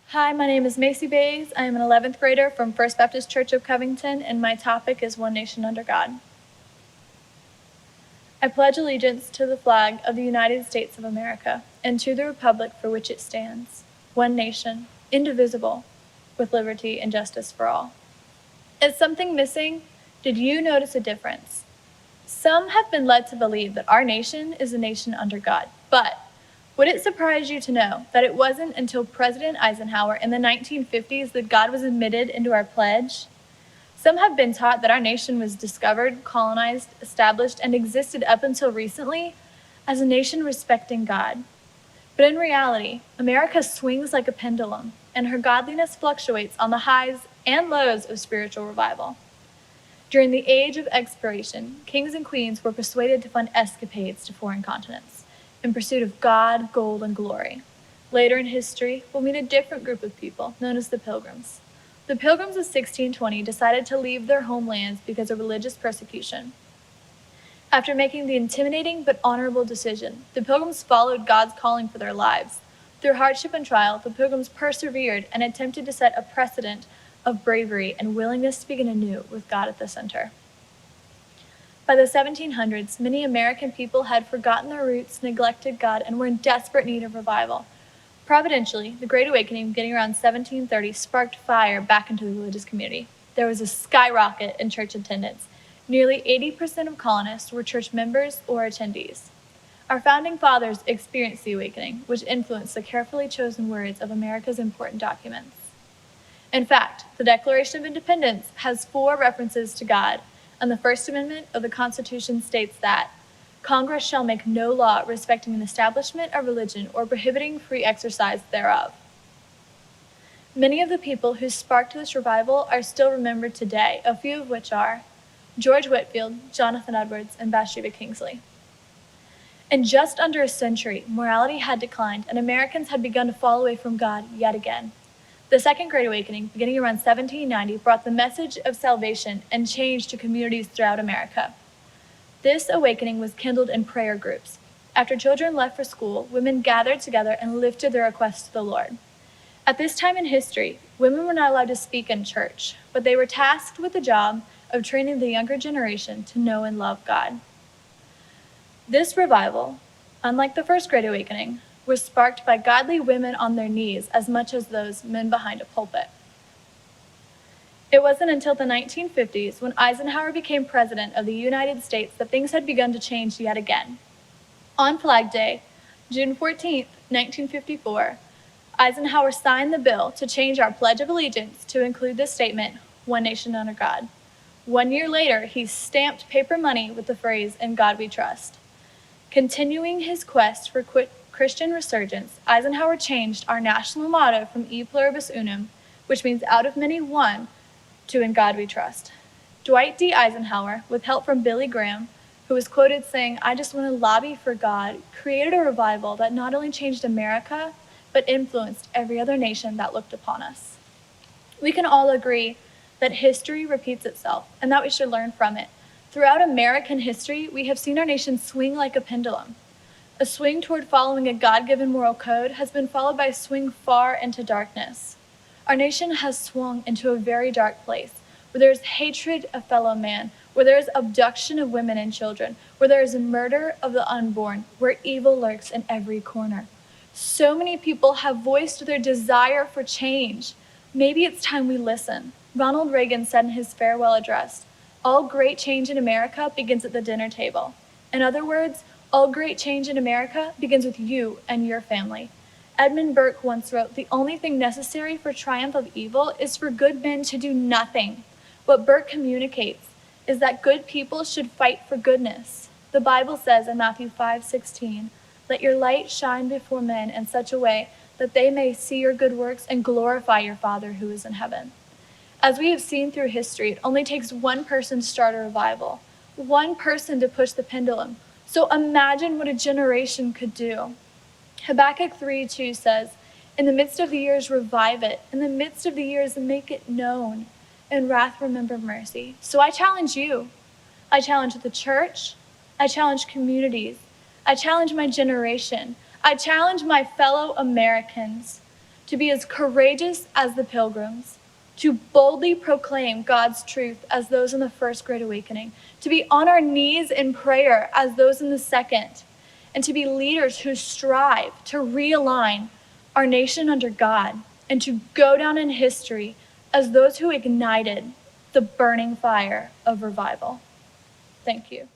Hi, my name is Macy Bays. I am an 11th grader from First Baptist Church of Covington, and my topic is One Nation Under God. I pledge allegiance to the flag of the United States of America and to the republic for which it stands, one nation, indivisible, with liberty and justice for all. Is something missing? Did you notice a difference? Some have been led to believe that our nation is a nation under God, but would it surprise you to know that it wasn't until President Eisenhower in the 1950s that God was admitted into our pledge? Some have been taught that our nation was discovered, colonized, established, and existed up until recently as a nation respecting God. But in reality, America swings like a pendulum, and her godliness fluctuates on the highs and lows of spiritual revival. During the age of exploration, kings and queens were persuaded to fund escapades to foreign continents in pursuit of God, gold, and glory. Later in history, we'll meet a different group of people known as the Pilgrims. The Pilgrims of 1620 decided to leave their homelands because of religious persecution. After making the intimidating but honorable decision, the Pilgrims followed God's calling for their lives. Through hardship and trial, the Pilgrims persevered and attempted to set a precedent of bravery and willingness to begin anew with God at the center. By the 1700s, many American people had forgotten their roots, neglected God, and were in desperate need of revival. Providentially, the Great Awakening, beginning around 1730, sparked fire back into the religious community. There was a skyrocket in church attendance. Nearly 80% of colonists were church members or attendees. Our founding fathers experienced the awakening, which influenced the carefully chosen words of America's important documents. In fact, the Declaration of Independence has 4 references to God, and the First Amendment of the Constitution states that Congress shall make no law respecting an establishment of religion or prohibiting free exercise thereof. Many of the people who sparked this revival are still remembered today, a few of which are George Whitefield, Jonathan Edwards, and Bathsheba Kingsley. In just under a century, morality had declined, and Americans had begun to fall away from God yet again. The Second Great Awakening, beginning around 1790, brought the message of salvation and change to communities throughout America. This awakening was kindled in prayer groups. After children left for school, women gathered together and lifted their requests to the Lord. At this time in history, women were not allowed to speak in church, but they were tasked with the job of training the younger generation to know and love God. This revival, unlike the First Great Awakening, was sparked by godly women on their knees as much as those men behind a pulpit. It wasn't until the 1950s, when Eisenhower became president of the United States, that things had begun to change yet again. On Flag Day, June 14, 1954, Eisenhower signed the bill to change our Pledge of Allegiance to include the statement, "One nation under God." 1 year later, he stamped paper money with the phrase, "In God we trust." Continuing his quest for Christian resurgence, Eisenhower changed our national motto from E pluribus unum, which means out of many one, to "In God we trust." Dwight D. Eisenhower, with help from Billy Graham, who was quoted saying, "I just want to lobby for God," created a revival that not only changed America, but influenced every other nation that looked upon us. We can all agree that history repeats itself and that we should learn from it. Throughout American history, we have seen our nation swing like a pendulum. A swing toward following a God-given moral code has been followed by a swing far into darkness. Our nation has swung into a very dark place, where there is hatred of fellow man, where there is abduction of women and children, where there is murder of the unborn, where evil lurks in every corner. So many people have voiced their desire for change. Maybe it's time we listen. Ronald Reagan said in his farewell address, "All great change in America begins at the dinner table." In other words, all great change in America begins with you and your family. Edmund Burke once wrote, "The only thing necessary for triumph of evil is for good men to do nothing." What Burke communicates is that good people should fight for goodness. The Bible says in Matthew 5:16, "Let your light shine before men in such a way that they may see your good works and glorify your Father who is in heaven." As we have seen through history, it only takes one person to start a revival, one person to push the pendulum. So imagine what a generation could do. Habakkuk 3:2 says, "In the midst of the years, revive it. In the midst of the years, make it known. In wrath, remember mercy." So I challenge you. I challenge the church. I challenge communities I challenge my generation. I challenge my fellow Americans to be as courageous as the Pilgrims, to boldly proclaim God's truth as those in the First Great Awakening, to be on our knees in prayer as those in the Second, and to be leaders who strive to realign our nation under God and to go down in history as those who ignited the burning fire of revival. Thank you.